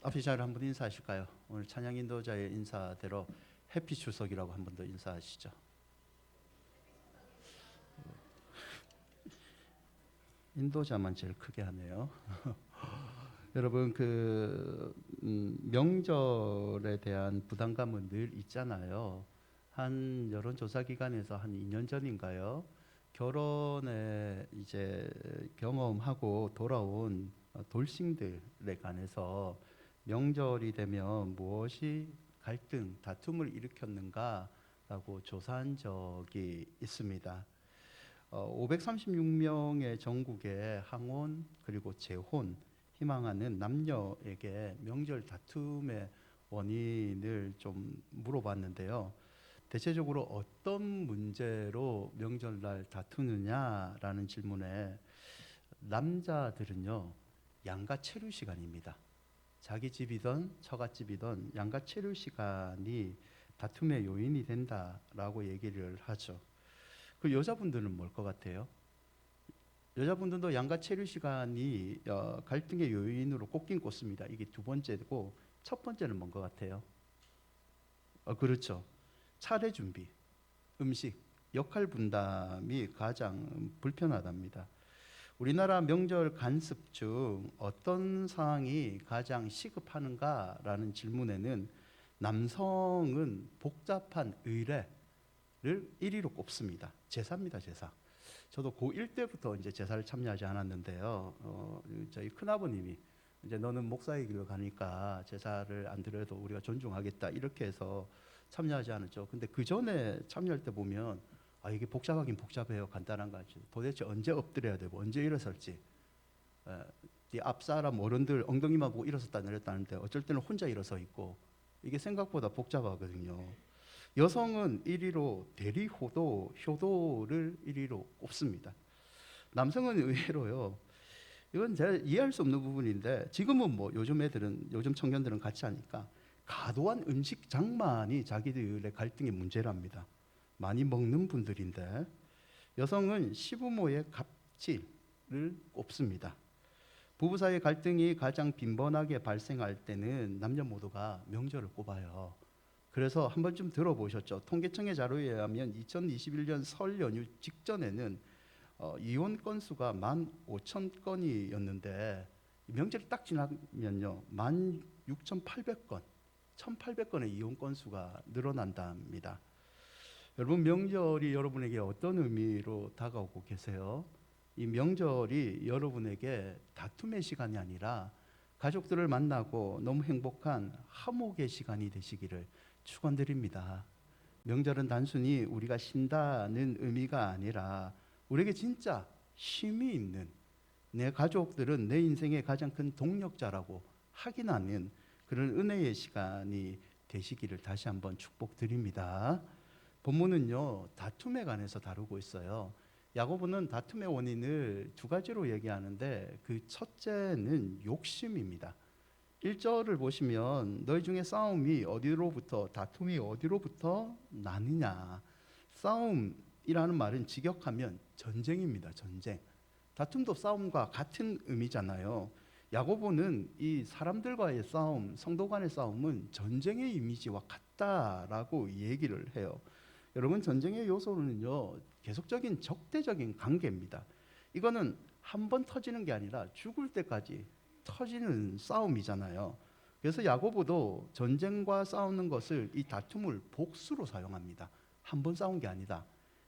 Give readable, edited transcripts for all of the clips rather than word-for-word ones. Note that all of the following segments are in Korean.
앞이자를 한번 인사하실까요? 오늘 찬양 인도자의 인사대로 해피 추석이라고 한 번 더 인사하시죠. 인도자만 제일 크게 하네요. 여러분 명절에 대한 부담감은 늘 있잖아요. 한 여론조사 기관에서 한 2년 전인가요? 결혼에 이제 경험하고 돌아온 돌싱들에 관해서 명절이 되면 무엇이 갈등, 다툼을 일으켰는가라고 조사한 적이 있습니다. 536명의 전국의 항혼 그리고 재혼 희망하는 남녀에게 명절 다툼의 원인을 좀 물어봤는데요. 대체적으로 어떤 문제로 명절날 다투느냐라는 질문에 남자들은요, 양가 체류 시간입니다. 자기 집이든 처갓집이든 양가 체류 시간이 다툼의 요인이 된다라고 얘기를 하죠. 그 여자분들은 뭘 것 같아요? 여자분들도 양가 체류 시간이 갈등의 요인으로 꼽긴 꼽습니다. 이게 두 번째고, 첫 번째는 뭔 것 같아요? 그렇죠. 차례 준비, 음식, 역할 분담이 가장 불편하답니다. 우리나라 명절 간습 중 어떤 사항이 가장 시급하는가라는 질문에는 남성은 복잡한 의례를 1위로 꼽습니다. 제사입니다, 제사. 저도 고1 때부터 이제 제사를 참여하지 않았는데요. 저희 큰아버님이 이제 너는 목사의 길로 가니까 제사를 안 드려도 우리가 존중하겠다 이렇게 해서 참여하지 않았죠. 근데 그 전에 참여할 때 보면 이게 복잡하긴 복잡해요. 간단한 거지. 도대체 언제 엎드려야 되고 언제 일어설지. 이 앞사람 어른들 엉덩이만 보고 일어섰다 내렸다는데 어쩔 때는 혼자 일어서 있고 이게 생각보다 복잡하거든요. 여성은 1위로 대리효도, 효도를 1위로 꼽습니다. 남성은 의외로요. 이건 제가 이해할 수 없는 부분인데 지금은 뭐 요즘 청년들은 같이 하니까 과도한 음식 장만이 자기들의 갈등의 문제랍니다. 많이 먹는 분들인데 여성은 시부모의 갑질을 꼽습니다. 부부 사이의 갈등이 가장 빈번하게 발생할 때는 남녀 모두가 명절을 꼽아요. 그래서 한 번쯤 들어보셨죠? 통계청의 자료에 의하면 2021년 설 연휴 직전에는 이혼 건수가 15,000건이었는데 명절이 딱 지나면요 16,800건, 1,800건의 이혼 건수가 늘어난답니다. 여러분 명절이 여러분에게 어떤 의미로 다가오고 계세요? 이 명절이 여러분에게 다툼의 시간이 아니라 가족들을 만나고 너무 행복한 화목의 시간이 되시기를 축원드립니다. 명절은 단순히 우리가 쉰다는 의미가 아니라 우리에게 진짜 쉼이 있는, 내 가족들은 내 인생의 가장 큰 동력자라고 확인하는 그런 은혜의 시간이 되시기를 다시 한번 축복드립니다. 본문은요 다툼에 관해서 다루고 있어요. 야고보는 다툼의 원인을 두 가지로 얘기하는데 그 첫째는 욕심입니다. 1절을 보시면 너희 중에 싸움이 어디로부터, 다툼이 어디로부터 나느냐. 싸움이라는 말은 직역하면 전쟁입니다. 전쟁. 다툼도 싸움과 같은 의미잖아요. 야고보는 이 사람들과의 싸움, 성도 간의 싸움은 전쟁의 이미지와 같다라고 얘기를 해요. 여러분 전쟁의 요소는요 계속적인 적대적인 관계입니다. 이거는 한 번 터지는 게 아니라 죽을 때까지 터지는 싸움이잖아요. 그래서 야고보도 전쟁과 싸우는 것을 이 다툼을 복수로 사용합니다. 한 번 싸운 게 아니다.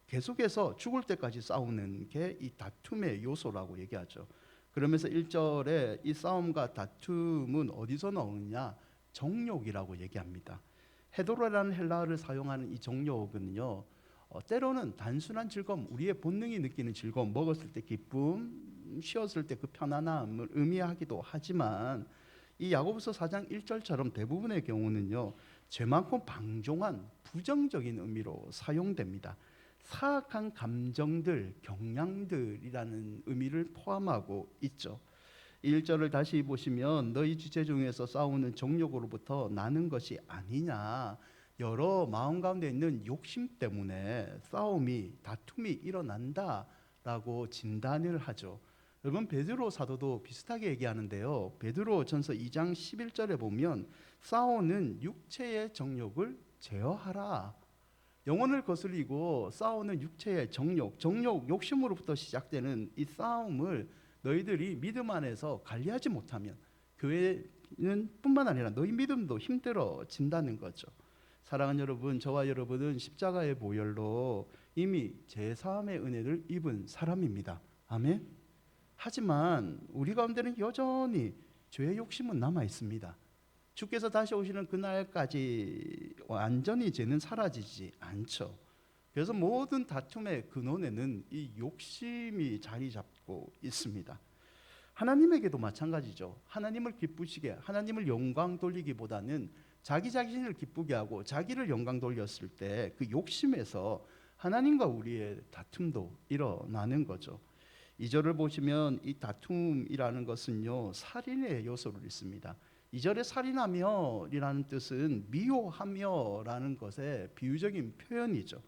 계속해서 죽을 때까지 싸우는 게 이 다툼의 요소라고 얘기하죠. 그러면서 1절에 이 싸움과 다툼은 어디서 나오느냐? 정욕이라고 얘기합니다. 헤도라라는 헬라어를 사용하는 이 정욕은요 때로는 단순한 즐거움, 우리의 본능이 느끼는 즐거움, 먹었을 때 기쁨, 쉬었을 때 그 편안함을 의미하기도 하지만 이 야고보서 4장 1절처럼 대부분의 경우는요 죄 많고 방종한 부정적인 의미로 사용됩니다. 사악한 감정들, 경향들이라는 의미를 포함하고 있죠. 1절을 다시 보시면 너희 지체 중에서 싸우는 정욕으로부터 나는 것이 아니냐. 여러 마음 가운데 있는 욕심 때문에 싸움이, 다툼이 일어난다라고 진단을 하죠. 여러분 베드로 사도도 비슷하게 얘기하는데요. 베드로 전서 2장 11절에 보면 싸우는 육체의 정욕을 제어하라. 영혼을 거스리고 싸우는 육체의 정욕, 욕심으로부터 시작되는 이 싸움을 너희들이 믿음 안에서 관리하지 못하면 교회는 뿐만 아니라 너희 믿음도 힘들어진다는 거죠. 사랑하는 여러분, 저와 여러분은 십자가의 보혈로 이미 제사함의 은혜를 입은 사람입니다. 아멘. 하지만 우리 가운데는 여전히 죄의 욕심은 남아 있습니다. 주께서 다시 오시는 그날까지 완전히 죄는 사라지지 않죠. 그래서 모든 다툼의 근원에는 이 욕심이 자리 잡고 있습니다. 하나님에게도 마찬가지죠. 하나님을 기쁘시게, 하나님을 영광 돌리기보다는 자기 자신을 기쁘게 하고 자기를 영광 돌렸을 때 그 욕심에서 하나님과 우리의 다툼도 일어나는 거죠. 2절을 보시면 이 다툼이라는 것은요, 살인의 요소를 있습니다. 2절에 살인하며이라는 뜻은 미워하며라는 것의 비유적인 표현이죠.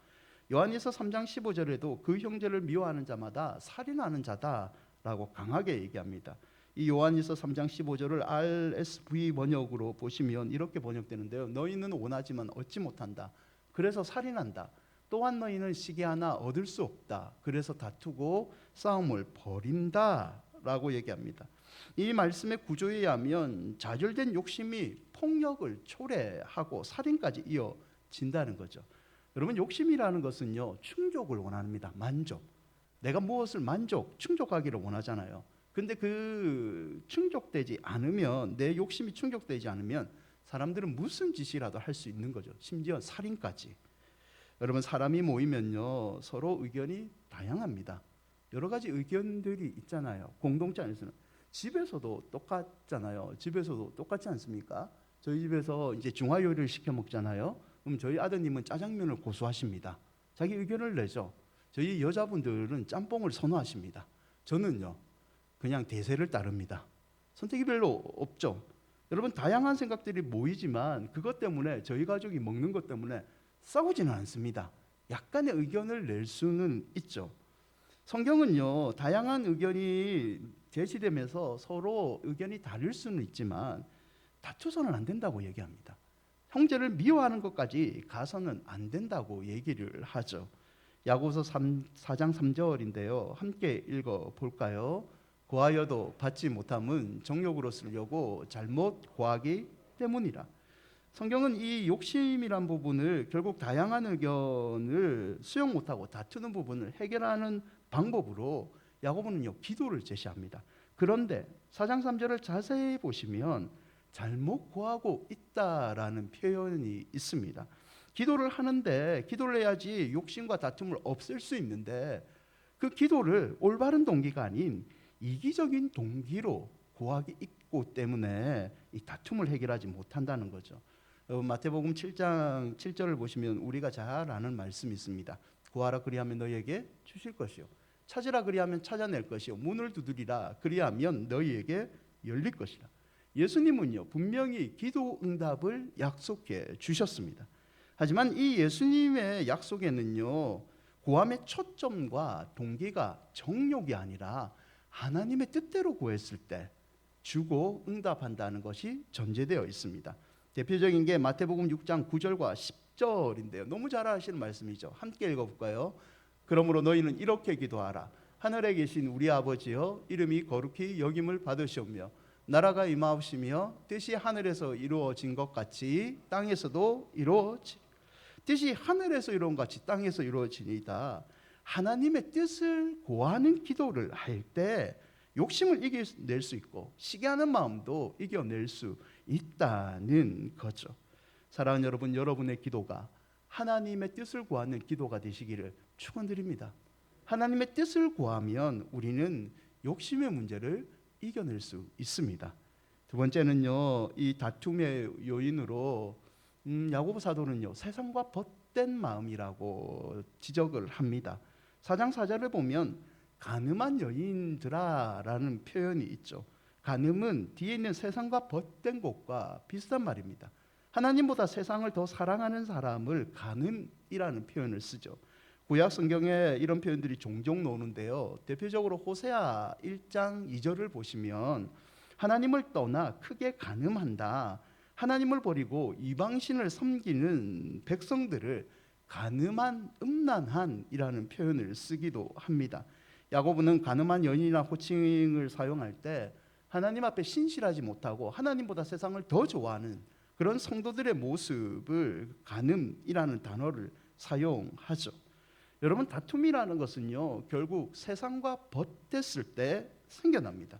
요한일서 3장 15절에도 그 형제를 미워하는 자마다 살인하는 자다라고 강하게 얘기합니다. 이 요한일서 3장 15절을 RSV 번역으로 보시면 이렇게 번역되는데요. 너희는 원하지만 얻지 못한다. 그래서 살인한다. 또한 너희는 시기 하나 얻을 수 없다. 그래서 다투고 싸움을 벌인다라고 얘기합니다. 이 말씀의 구조에 의하면 좌절된 욕심이 폭력을 초래하고 살인까지 이어진다는 거죠. 여러분, 욕심이라는 것은요, 충족을 원합니다. 만족. 내가 무엇을 충족하기를 원하잖아요. 근데 그 충족되지 않으면, 내 욕심이 충족되지 않으면 사람들은 무슨 짓이라도 할 수 있는 거죠. 심지어 살인까지. 여러분, 사람이 모이면요, 서로 의견이 다양합니다. 여러 가지 의견들이 있잖아요. 공동체 안에서는. 집에서도 똑같잖아요. 집에서도 똑같지 않습니까? 저희 집에서 이제 중화 요리를 시켜 먹잖아요. 그럼 저희 아드님은 짜장면을 고수하십니다. 자기 의견을 내죠. 저희 여자분들은 짬뽕을 선호하십니다. 저는요, 그냥 대세를 따릅니다. 선택이 별로 없죠. 여러분, 다양한 생각들이 모이지만 그것 때문에, 저희 가족이 먹는 것 때문에 싸우지는 않습니다. 약간의 의견을 낼 수는 있죠. 성경은요, 다양한 의견이 제시되면서 서로 의견이 다를 수는 있지만 다투서는 안 된다고 얘기합니다. 형제를 미워하는 것까지 가서는 안 된다고 얘기를 하죠. 야고보서 4장 3절인데요. 함께 읽어볼까요? 고하여도 받지 못함은 정욕으로 쓰려고 잘못 고하기 때문이라. 성경은 이 욕심이란 부분을 결국 다양한 의견을 수용 못하고 다투는 부분을 해결하는 방법으로 야고보는요, 기도를 제시합니다. 그런데 4장 3절을 자세히 보시면 잘못 고하고 있다라는 표현이 있습니다. 기도를 하는데, 기도를 해야지 욕심과 다툼을 없앨 수 있는데 그 기도를 올바른 동기가 아닌 이기적인 동기로 고하기 있고 때문에 이 다툼을 해결하지 못한다는 거죠. 마태복음 7장 7절을 보시면 우리가 잘 아는 말씀이 있습니다. 구하라 그리하면 너희에게 주실 것이요, 찾으라 그리하면 찾아낼 것이요, 문을 두드리라 그리하면 너희에게 열릴 것이라. 예수님은요, 분명히 기도 응답을 약속해 주셨습니다. 하지만 이 예수님의 약속에는요, 구함의 초점과 동기가 정욕이 아니라 하나님의 뜻대로 구했을 때 주고 응답한다는 것이 전제되어 있습니다. 대표적인 게 마태복음 6장 9절과 10절인데요. 너무 잘 아시는 말씀이죠. 함께 읽어볼까요? 그러므로 너희는 이렇게 기도하라. 하늘에 계신 우리 아버지여, 이름이 거룩히 여김을 받으시오며 나라가 임하옵시며 뜻이 하늘에서 이루어진 것 같이 땅에서도 뜻이 하늘에서 이루어진 것 같이 땅에서 이루어지니이다. 하나님의 뜻을 고하는 기도를 할 때 욕심을 이겨낼 수 있고 시기하는 마음도 이겨낼 수 있다는 거죠. 사랑하는 여러분, 여러분의 기도가 하나님의 뜻을 구하는 기도가 되시기를 축원드립니다. 하나님의 뜻을 구하면 우리는 욕심의 문제를 이겨낼 수 있습니다. 두 번째는요, 이 다툼의 요인으로 야고보 사도는요, 세상과 벗된 마음이라고 지적을 합니다. 4장 4절을 보면 간음한 여인들아라는 표현이 있죠. 간음은 뒤에 있는 세상과 벗된 것과 비슷한 말입니다. 하나님보다 세상을 더 사랑하는 사람을 간음이라는 표현을 쓰죠. 구약 성경에 이런 표현들이 종종 나오는데요. 대표적으로 호세아 1장 2절을 보시면 하나님을 떠나 크게 간음한다. 하나님을 버리고 이방신을 섬기는 백성들을 간음한 음란한이라는 표현을 쓰기도 합니다. 야고보는 간음한 여인이나 호칭을 사용할 때 하나님 앞에 신실하지 못하고 하나님보다 세상을 더 좋아하는 그런 성도들의 모습을 간음이라는 단어를 사용하죠. 여러분, 다툼이라는 것은요, 결국 세상과 벗댔을 때 생겨납니다.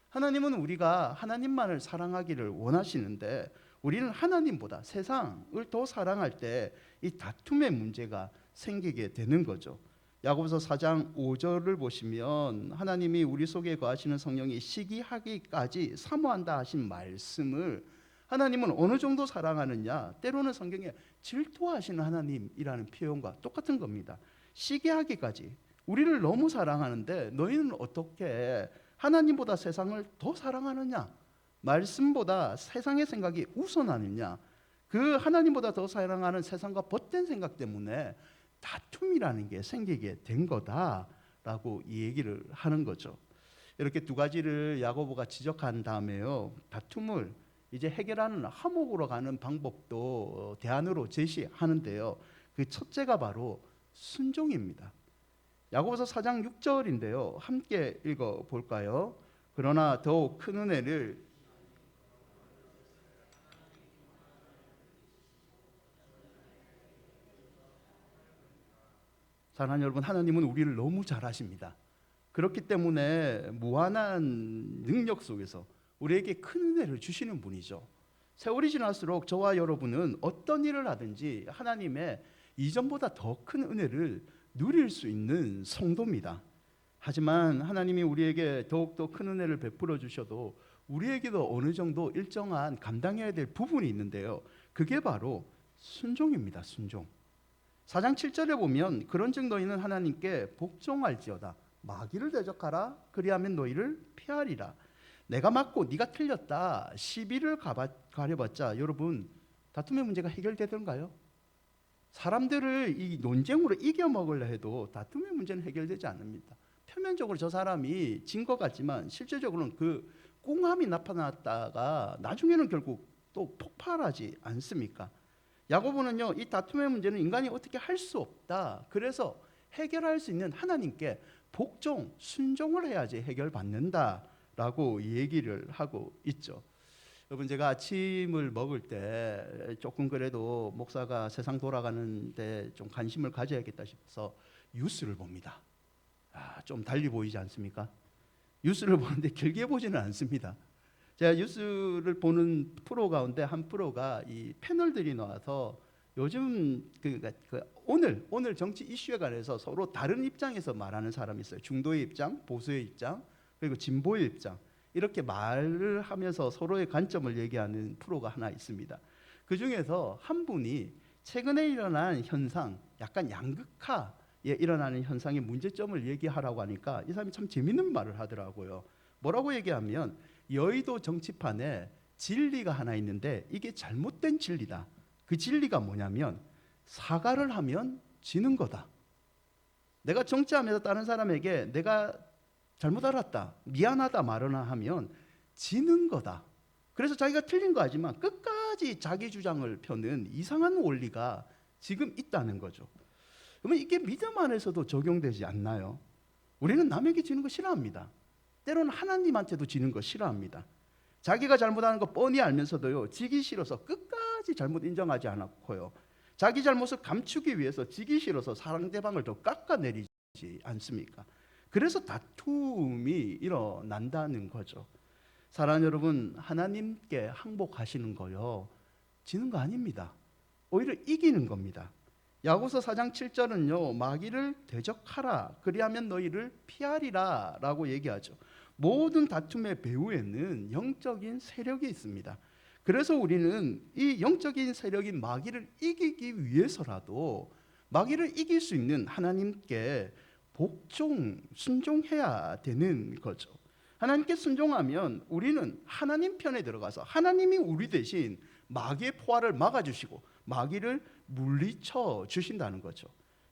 하나님은 우리가 하나님만을 사랑하기를 원하시는데 우리는 하나님보다 세상을 더 사랑할 때 이 다툼의 문제가 생기게 되는 거죠. 야고보서 4장 5절을 보시면 하나님이 우리 속에 거하시는 성령이 시기하기까지 사모한다 하신 말씀을 하나님은 어느 정도 사랑하느냐, 때로는 성경에 질투하시는 하나님이라는 표현과 똑같은 겁니다. 시기하기까지 우리를 너무 사랑하는데 너희는 어떻게 하나님보다 세상을 더 사랑하느냐, 말씀보다 세상의 생각이 우선하느냐, 그 하나님보다 더 사랑하는 세상과 벗된 생각 때문에 다툼이라는 게 생기게 된 거다라고 이 얘기를 하는 거죠. 이렇게 두 가지를 야고보가 지적한 다음에요, 다툼을 이제 해결하는 화목으로 가는 방법도 대안으로 제시하는데요, 그 첫째가 바로 순종입니다. 야고보서 4장 6절인데요, 함께 읽어볼까요? 그러나 더욱 큰 은혜를 사랑하는 여러분, 하나님은 우리를 너무 잘 아십니다. 그렇기 때문에 무한한 능력 속에서 우리에게 큰 은혜를 주시는 분이죠. 세월이 지날수록 저와 여러분은 어떤 일을 하든지 하나님의 이전보다 더 큰 은혜를 누릴 수 있는 성도입니다. 하지만 하나님이 우리에게 더욱더 큰 은혜를 베풀어 주셔도 우리에게도 어느 정도 일정한 감당해야 될 부분이 있는데요, 그게 바로 순종입니다. 순종. 4장 7절에 보면 그런즉 너희는 하나님께 복종할지어다. 마귀를 대적하라. 그리하면 너희를 피하리라. 내가 맞고 네가 틀렸다. 시비를 가려봤자 여러분, 다툼의 문제가 해결되던가요? 사람들을 이 논쟁으로 이겨먹으려 해도 다툼의 문제는 해결되지 않습니다. 표면적으로 저 사람이 진 것 같지만 실제적으로는 그 꽁함이 나타났다가 나중에는 결국 또 폭발하지 않습니까? 야고보는요, 이 다툼의 문제는 인간이 어떻게 할 수 없다. 그래서 해결할 수 있는 하나님께 복종, 순종을 해야지 해결받는다라고 얘기를 하고 있죠. 여러분, 제가 아침을 먹을 때 조금 그래도 목사가 세상 돌아가는데 좀 관심을 가져야겠다 싶어서 뉴스를 봅니다. 좀 달리 보이지 않습니까? 뉴스를 보는데 길게 보지는 않습니다. 제가 뉴스를 보는 프로 가운데 한 프로가 이 패널들이 나와서 요즘 오늘 정치 이슈에 관해서 서로 다른 입장에서 말하는 사람이 있어요. 중도의 입장, 보수의 입장, 그리고 진보의 입장, 이렇게 말을 하면서 서로의 관점을 얘기하는 프로가 하나 있습니다. 그 중에서 한 분이 최근에 일어난 현상, 약간 양극화에 일어나는 현상의 문제점을 얘기하라고 하니까 이 사람이 참 재밌는 말을 하더라고요. 뭐라고 얘기하면 여의도 정치판에 진리가 하나 있는데 이게 잘못된 진리다. 그 진리가 뭐냐면 사과를 하면 지는 거다. 내가 정치하면서 다른 사람에게 내가 잘못 알았다, 미안하다 말하나 하면 지는 거다. 그래서 자기가 틀린 거 하지만 끝까지 자기 주장을 펴는 이상한 원리가 지금 있다는 거죠. 그러면 이게 믿음 안에서도 적용되지 않나요? 우리는 남에게 지는 거 싫어합니다. 때로는 하나님한테도 지는 거 싫어합니다. 자기가 잘못하는 거 뻔히 알면서도요, 지기 싫어서 끝까지 잘못 인정하지 않고요, 자기 잘못을 감추기 위해서 지기 싫어서 상대방을 더 깎아내리지 않습니까? 그래서 다툼이 일어난다는 거죠. 사랑하는 여러분, 하나님께 항복하시는 거요, 지는 거 아닙니다. 오히려 이기는 겁니다. 야고보서 4장 7절은요, 마귀를 대적하라. 그리하면 너희를 피하리라 라고 얘기하죠. 모든 다툼의 배후에는 영적인 세력이 있습니다. 그래서 우리는 이 영적인 세력인 마귀를 이기기 위해서라도 마귀를 이길 수 있는 하나님께 복종, 순종해야 되는 거죠. 하나님께 순종하면 우리는 하나님 편에 들어가서 하나님이 우리 대신 마귀의 포화를 막아주시고 마귀를 물리쳐 주신다는 거죠.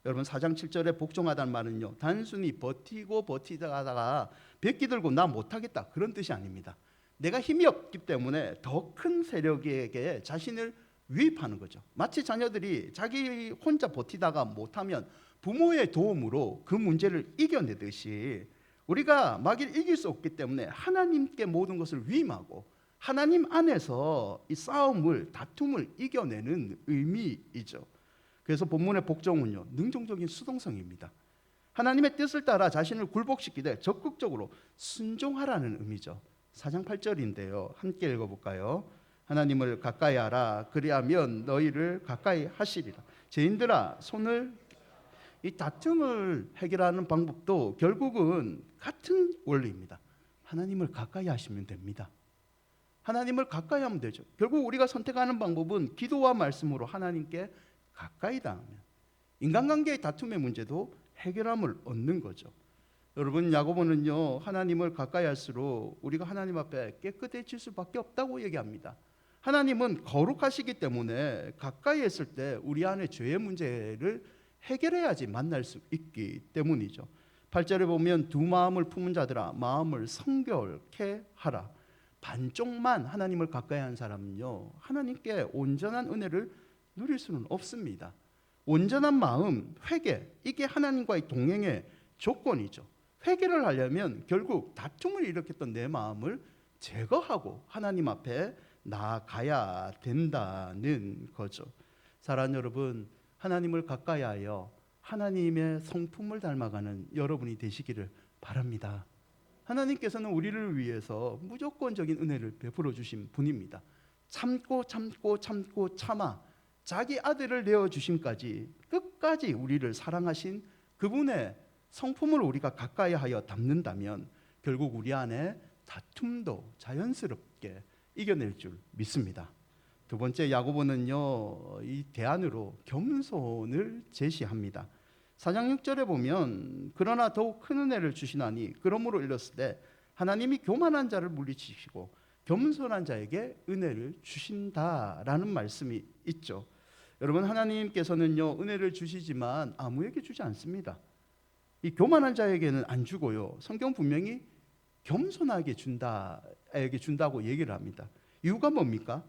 여러분 4장 7절에 복종하다는 말은요, 단순히 버티고 버티다가 벽기 들고 나 못하겠다 그런 뜻이 아닙니다. 내가 힘이 없기 때문에 더 큰 세력에게 자신을 위입하는 거죠. 마치 자녀들이 자기 혼자 버티다가 못하면 부모의 도움으로 그 문제를 이겨내듯이 우리가 마귀를 이길 수 없기 때문에 하나님께 모든 것을 위임하고 하나님 안에서 이 싸움을, 다툼을 이겨내는 의미이죠. 그래서 본문의 복종은요, 능동적인 수동성입니다. 하나님의 뜻을 따라 자신을 굴복시키되 적극적으로 순종하라는 의미죠. 4장 8절인데요. 함께 읽어볼까요? 하나님을 가까이 하라. 그리하면 너희를 가까이 하시리라. 죄인들아, 이 다툼을 해결하는 방법도 결국은 같은 원리입니다. 하나님을 가까이 하시면 됩니다. 하나님을 가까이 하면 되죠. 결국 우리가 선택하는 방법은 기도와 말씀으로 하나님께 가까이 닿으면 인간관계의 다툼의 문제도 해결함을 얻는 거죠. 여러분, 야고보는요, 하나님을 가까이 할수록 우리가 하나님 앞에 깨끗해질 수밖에 없다고 얘기합니다. 하나님은 거룩하시기 때문에 가까이 했을 때 우리 안에 죄의 문제를 해결해야지 만날 수 있기 때문이죠. 8절에 보면 두 마음을 품은 자들아 마음을 성결케 하라. 반쪽만 하나님을 가까이 한 사람은요, 하나님께 온전한 은혜를 누릴 수는 없습니다. 온전한 마음, 회개, 이게 하나님과의 동행의 조건이죠. 회개를 하려면 결국 다툼을 일으켰던 내 마음을 제거하고 하나님 앞에 나아가야 된다는 거죠. 사랑하는 여러분, 하나님을 가까이 하여 하나님의 성품을 닮아가는 여러분이 되시기를 바랍니다. 하나님께서는 우리를 위해서 무조건적인 은혜를 베풀어 주신 분입니다. 참고 참아 자기 아들을 내어주심까지 끝까지 우리를 사랑하신 그분의 성품을 우리가 가까이 하여 담는다면 결국 우리 안에 다툼도 자연스럽게 이겨낼 줄 믿습니다. 두 번째, 야고보는요, 이 대안으로 겸손을 제시합니다. 4장 6절에 보면 그러나 더욱 큰 은혜를 주시나니 그러므로 일렀을 때 하나님이 교만한 자를 물리치시고 겸손한 자에게 은혜를 주신다라는 말씀이 있죠. 여러분, 하나님께서는요, 은혜를 주시지만 아무에게 주지 않습니다. 이 교만한 자에게는 안 주고요, 성경 분명히 겸손하게 준다고 얘기를 합니다. 이유가 뭡니까?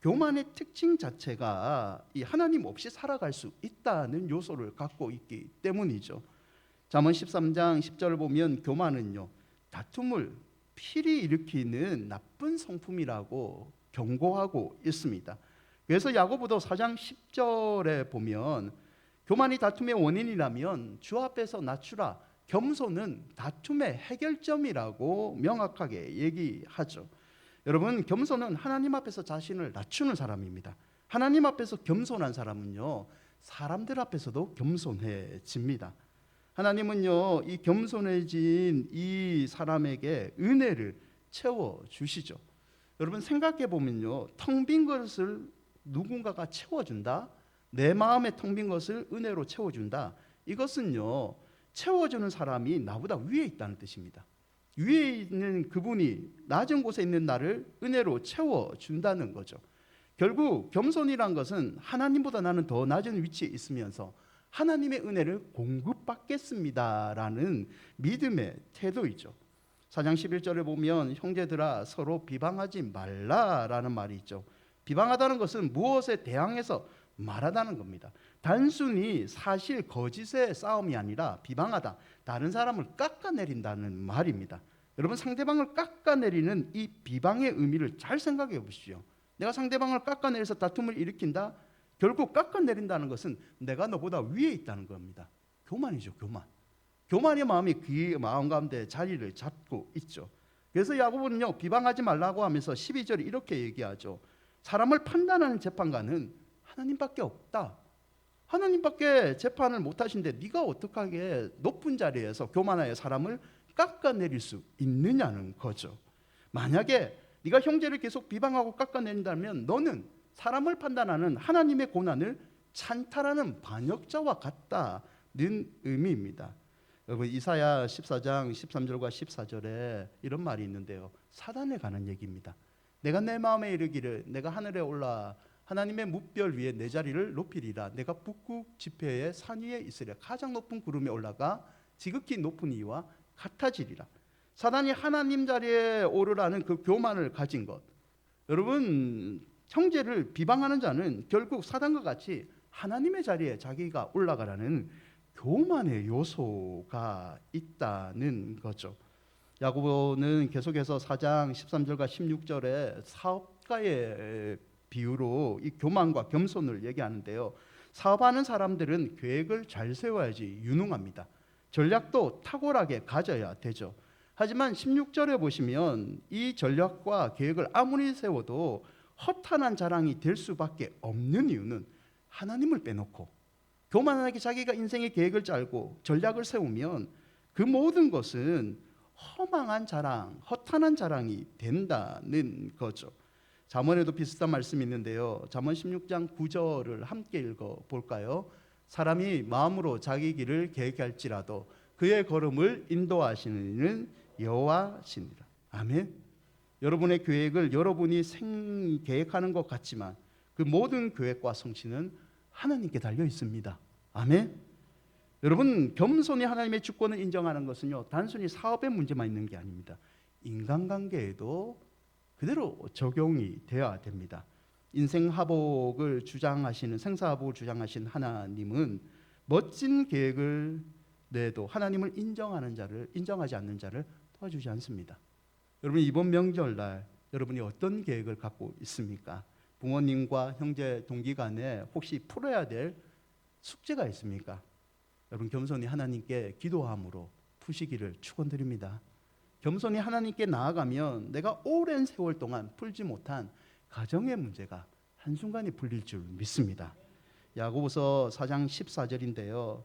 교만의 특징 자체가 이 하나님 없이 살아갈 수 있다는 요소를 갖고 있기 때문이죠. 잠언 13장 10절을 보면 교만은요, 다툼을 필히 일으키는 나쁜 성품이라고 경고하고 있습니다. 그래서 야고보도 4장 10절에 보면 교만이 다툼의 원인이라면 주 앞에서 낮추라. 겸손은 다툼의 해결점이라고 명확하게 얘기하죠. 여러분, 겸손은 하나님 앞에서 자신을 낮추는 사람입니다. 하나님 앞에서 겸손한 사람은요, 사람들 앞에서도 겸손해집니다. 하나님은요, 이 겸손해진 이 사람에게 은혜를 채워주시죠. 여러분, 생각해 보면요, 텅 빈 것을 누군가가 채워준다, 내 마음에 텅 빈 것을 은혜로 채워준다, 이것은요, 채워주는 사람이 나보다 위에 있다는 뜻입니다. 위에 있는 그분이 낮은 곳에 있는 나를 은혜로 채워준다는 거죠. 결국 겸손이란 것은 하나님보다 나는 더 낮은 위치에 있으면서 하나님의 은혜를 공급받겠습니다라는 믿음의 태도이죠. 4장 11절에 보면 형제들아 서로 비방하지 말라라는 말이 있죠. 비방하다는 것은 무엇에 대항해서 말하다는 겁니다. 단순히 사실 거짓의 싸움이 아니라 비방하다, 다른 사람을 깎아내린다는 말입니다. 여러분, 상대방을 깎아내리는 이 비방의 의미를 잘 생각해 보십시오. 내가 상대방을 깎아내려서 다툼을 일으킨다, 결국 깎아내린다는 것은 내가 너보다 위에 있다는 겁니다. 교만이죠, 교만. 교만의 마음이 그 마음 가운데 자리를 잡고 있죠. 그래서 야고보는요, 비방하지 말라고 하면서 12절에 이렇게 얘기하죠. 사람을 판단하는 재판관은 하나님밖에 없다. 하나님밖에 재판을 못하신데 네가 어떻게 높은 자리에서 교만하여 사람을 깎아내릴 수 있느냐는 거죠. 만약에 네가 형제를 계속 비방하고 깎아낸다면 너는 사람을 판단하는 하나님의 고난을 찬탈하는 반역자와 같다는 의미입니다. 여러분, 이사야 14장 13절과 14절에 이런 말이 있는데요, 사단에 관한 얘기입니다. 내가 내 마음에 이르기를 내가 하늘에 올라 하나님의 무별 위에 내 자리를 높이리라. 내가 북극 지폐의 산 위에 있으리라. 가장 높은 구름에 올라가 지극히 높은 이와 같아지리라. 사단이 하나님 자리에 오르라는 그 교만을 가진 것, 여러분, 형제를 비방하는 자는 결국 사단과 같이 하나님의 자리에 자기가 올라가라는 교만의 요소가 있다는 거죠. 야고보는 계속해서 4장 13절과 16절에 사업가의 비유로 이 교만과 겸손을 얘기하는데요. 사업하는 사람들은 계획을 잘 세워야지 유능합니다. 전략도 탁월하게 가져야 되죠. 하지만 16절에 보시면 이 전략과 계획을 아무리 세워도 허탄한 자랑이 될 수밖에 없는 이유는 하나님을 빼놓고 교만하게 자기가 인생의 계획을 짜고 전략을 세우면 그 모든 것은 허망한 자랑, 허탄한 자랑이 된다는 거죠. 잠언에도 비슷한 말씀이 있는데요. 잠언 16장 9절을 함께 읽어 볼까요? 사람이 마음으로 자기 길을 계획할지라도 그의 걸음을 인도하시는 여호와시니라. 아멘. 여러분의 계획을 여러분이 계획하는 것 같지만 그 모든 계획과 성취는 하나님께 달려 있습니다. 아멘. 여러분, 겸손히 하나님의 주권을 인정하는 것은요, 단순히 사업의 문제만 있는 게 아닙니다. 인간관계에도 그대로 적용이 되어야 됩니다. 인생하복을 주장하시는, 생사하복을 주장하신 하나님은 멋진 계획을 내도 하나님을 인정하지 않는 자를 도와주지 않습니다. 여러분, 이번 명절날 여러분이 어떤 계획을 갖고 있습니까? 부모님과 형제 동기 간에 혹시 풀어야 될 숙제가 있습니까? 여러분, 겸손히 하나님께 기도함으로 푸시기를 축원드립니다. 겸손히 하나님께 나아가면 내가 오랜 세월 동안 풀지 못한 가정의 문제가 한순간에 풀릴 줄 믿습니다. 야고보서 4장 14절인데요.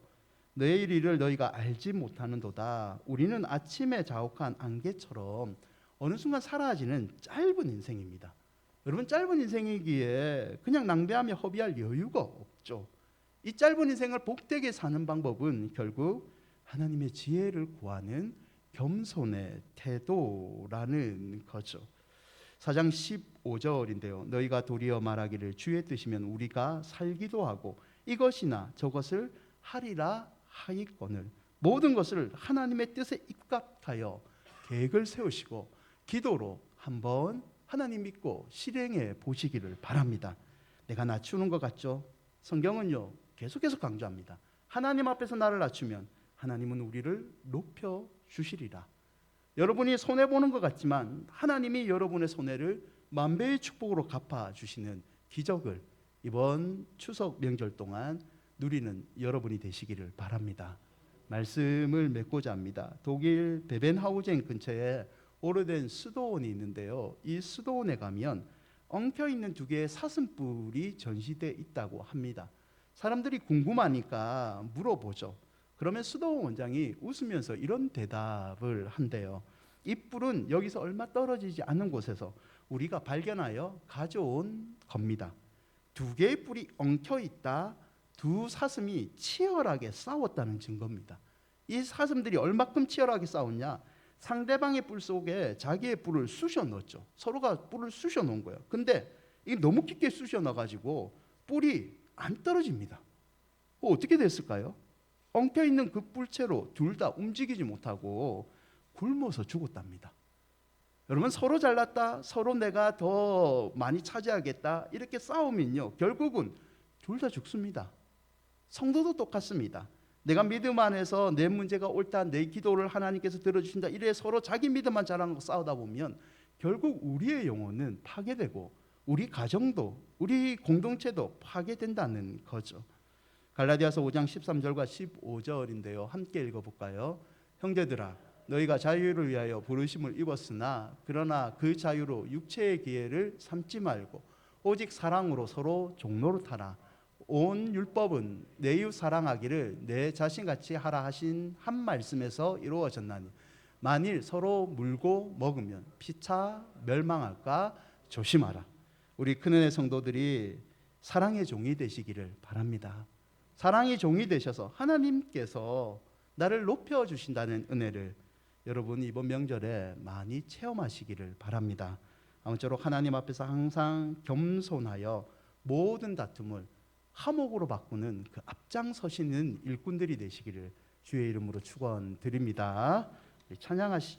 너의 일을 너희가 알지 못하는도다. 우리는 아침에 자욱한 안개처럼 어느 순간 사라지는 짧은 인생입니다. 여러분, 짧은 인생이기에 그냥 낭비하며 허비할 여유가 없죠. 이 짧은 인생을 복되게 사는 방법은 결국 하나님의 지혜를 구하는 겸손의 태도라는 거죠. 4장 15절인데요. 너희가 도리어 말하기를 주의 뜻이면 우리가 살기도 하고 이것이나 저것을 하리라 하이거늘. 모든 것을 하나님의 뜻에 입각하여 계획을 세우시고 기도로 한번 하나님 믿고 실행해 보시기를 바랍니다. 내가 낮추는 것 같죠? 성경은요 계속해서 강조합니다. 하나님 앞에서 나를 낮추면 하나님은 우리를 높여 주시리라. 여러분이 손해보는 것 같지만 하나님이 여러분의 손해를 만배의 축복으로 갚아주시는 기적을 이번 추석 명절 동안 누리는 여러분이 되시기를 바랍니다. 말씀을 맺고자 합니다. 독일 베벤하우젠 근처에 오래된 수도원이 있는데요. 이 수도원에 가면 엉켜있는 두 개의 사슴뿔이 전시되어 있다고 합니다. 사람들이 궁금하니까 물어보죠. 그러면 수도원 원장이 웃으면서 이런 대답을 한대요. 이 뿔은 여기서 얼마 떨어지지 않은 곳에서 우리가 발견하여 가져온 겁니다. 두 개의 뿔이 엉켜있다. 두 사슴이 치열하게 싸웠다는 증거입니다. 이 사슴들이 얼마큼 치열하게 싸웠냐? 상대방의 뿔 속에 자기의 뿔을 쑤셔 넣었죠. 서로가 뿔을 쑤셔 놓은 거예요. 근데 이게 너무 깊게 쑤셔 넣어가지고 뿔이 안 떨어집니다. 어떻게 됐을까요? 엉켜있는 그 뿔채로 둘 다 움직이지 못하고 굶어서 죽었답니다. 여러분, 서로 잘났다, 서로 내가 더 많이 차지하겠다 이렇게 싸우면요 결국은 둘 다 죽습니다. 성도도 똑같습니다. 내가 믿음 안에서 내 문제가 옳다, 내 기도를 하나님께서 들어주신다 이래 서로 자기 믿음만 자랑하고 싸우다 보면 결국 우리의 영혼은 파괴되고 우리 가정도 우리 공동체도 파괴된다는 거죠. 갈라디아서 5장 13절과 15절인데요. 함께 읽어볼까요? 형제들아, 너희가 자유를 위하여 부르심을 입었으나 그러나 그 자유로 육체의 기회를 삼지 말고 오직 사랑으로 서로 종로를 타라. 온 율법은 내 이웃 사랑하기를 내 자신같이 하라 하신 한 말씀에서 이루어졌나니 만일 서로 물고 먹으면 피차 멸망할까 조심하라. 우리 큰은혜 성도들이 사랑의 종이 되시기를 바랍니다. 사랑의 종이 되셔서 하나님께서 나를 높여주신다는 은혜를 여러분 이번 명절에 많이 체험하시기를 바랍니다. 아무쪼록 하나님 앞에서 항상 겸손하여 모든 다툼을 화목으로 바꾸는 그 앞장서시는 일꾼들이 되시기를 주의 이름으로 축원드립니다. 찬양하시